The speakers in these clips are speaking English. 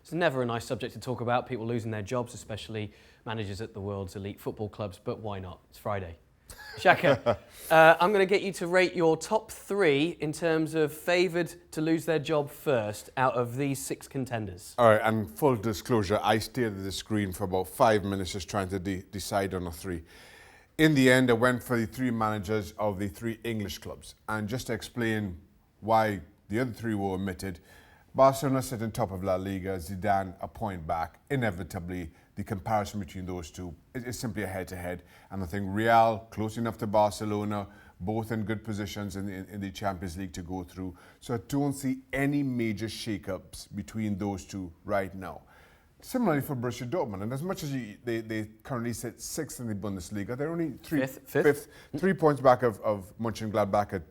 It's never a nice subject to talk about, people losing their jobs, especially managers at the world's elite football clubs, but why not? It's Friday. Shaka, I'm going to get you to rate your top 3 in terms of favoured to lose their job first out of these 6 contenders. All right, and full disclosure, I stared at the screen for about 5 minutes just trying to decide on a 3. In the end, I went for the 3 managers of the 3 English clubs. And just to explain why the other 3 were omitted, Barcelona sitting top of La Liga, Zidane a point back. Inevitably, the comparison between those two is simply a head-to-head. And I think Real, close enough to Barcelona, both in good positions in the Champions League to go through. So I don't see any major shake-ups between those two right now. Similarly for Borussia Dortmund, and as much as they currently sit 6th in the Bundesliga, they're only fifth, 3 points back of Mönchengladbach,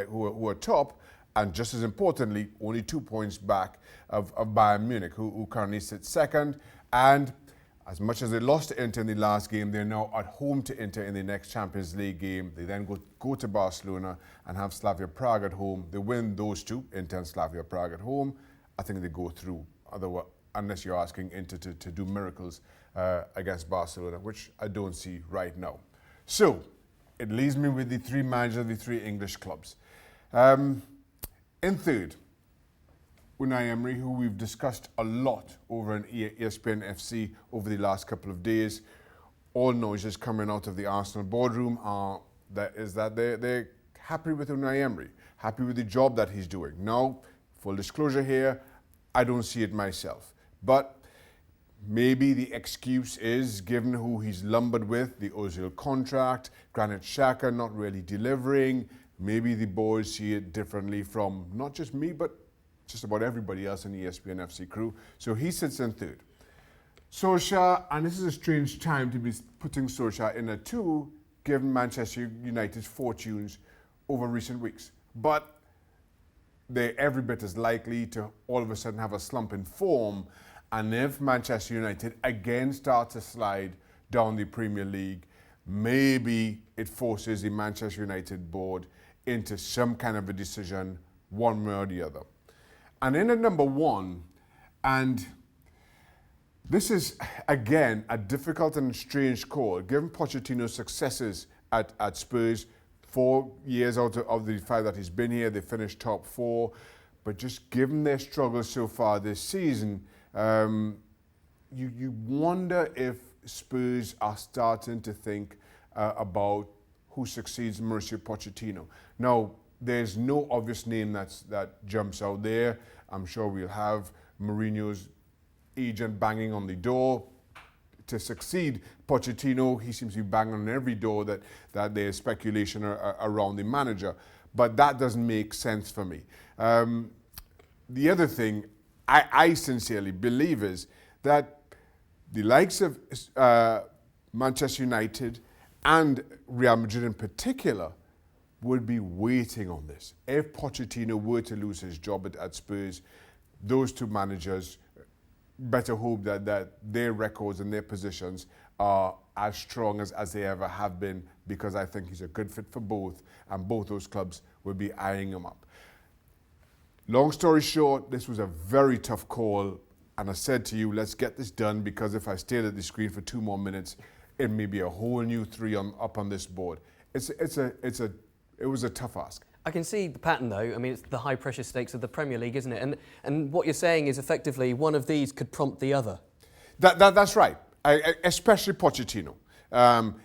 who are top, and just as importantly, only 2 points back of Bayern Munich, who currently sits 2nd. And as much as they lost to Inter in the last game, they're now at home to Inter in the next Champions League game. They then go to Barcelona and have Slavia Prague at home. They win those 2, Inter and Slavia Prague at home. I think they go through, otherwise, unless you're asking Inter to do miracles against Barcelona, which I don't see right now. So, it leaves me with the 3 managers of the 3 English clubs. In third, Unai Emery, who we've discussed a lot over in ESPN FC over the last couple of days. All noises coming out of the Arsenal boardroom are that they're happy with Unai Emery, happy with the job that he's doing. Now, full disclosure here, I don't see it myself. But maybe the excuse is, given who he's lumbered with, the Ozil contract, Granit Xhaka not really delivering, maybe the boys see it differently from not just me, but just about everybody else in the ESPN FC crew. So he sits in third. Solskjaer, and this is a strange time to be putting Solskjaer in a 2, given Manchester United's fortunes over recent weeks. But they're every bit as likely to all of a sudden have a slump in form. And if Manchester United again start to slide down the Premier League, maybe it forces the Manchester United board into some kind of a decision, one way or the other. And in at number 1, and this is, again, a difficult and strange call, given Pochettino's successes at Spurs, 4 years out of the 5 that he's been here, they finished top 4, but just given their struggles so far this season, you wonder if Spurs are starting to think about who succeeds Mauricio Pochettino. Now, there's no obvious name that jumps out there. I'm sure we'll have Mourinho's agent banging on the door to succeed Pochettino. He seems to be banging on every door that there's speculation around the manager. But that doesn't make sense for me. The other thing I sincerely believe is that the likes of Manchester United and Real Madrid in particular would be waiting on this. If Pochettino were to lose his job at Spurs, those 2 managers better hope that their records and their positions are as strong as they ever have been, because I think he's a good fit for both, and both those clubs will be eyeing him up. Long story short, this was a very tough call, and I said to you, let's get this done, because if I stayed at the screen for 2 more minutes, it may be a whole new 3 up on this board. It was a tough ask. I can see the pattern, though. I mean, it's the high-pressure stakes of the Premier League, isn't it? And what you're saying is, effectively, one of these could prompt the other. That's right, especially Pochettino.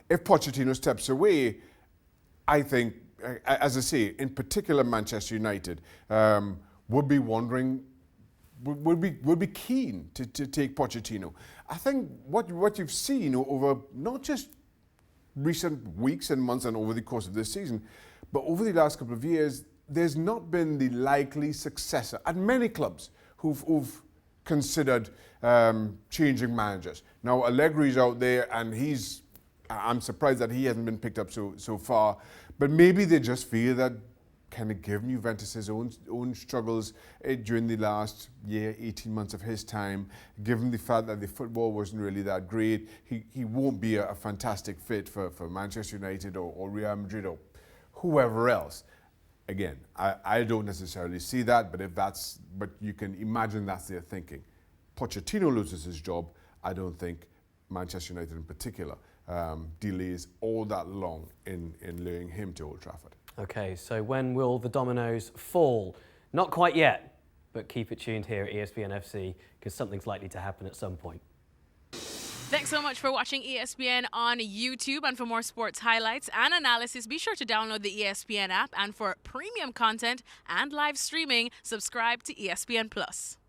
If Pochettino steps away, I think, as I say, in particular Manchester United, would be wondering, would be keen to take Pochettino. I think what you've seen over not just recent weeks and months and over the course of this season, but over the last couple of years, there's not been the likely successor at many clubs who've considered changing managers. Now, Allegri's out there, and I'm surprised that he hasn't been picked up so far, but maybe they just feel that, kind of given Juventus' own struggles during the last year, 18 months of his time, given the fact that the football wasn't really that great, he won't be a fantastic fit for Manchester United or Real Madrid or whoever else. Again, I don't necessarily see that, but you can imagine that's their thinking. Pochettino loses his job, I don't think Manchester United in particular delays all that long in luring him to Old Trafford. Okay, so when will the dominoes fall? Not quite yet, but keep it tuned here at ESPN FC because something's likely to happen at some point. Thanks so much for watching ESPN on YouTube, and for more sports highlights and analysis, be sure to download the ESPN app, and for premium content and live streaming, subscribe to ESPN Plus.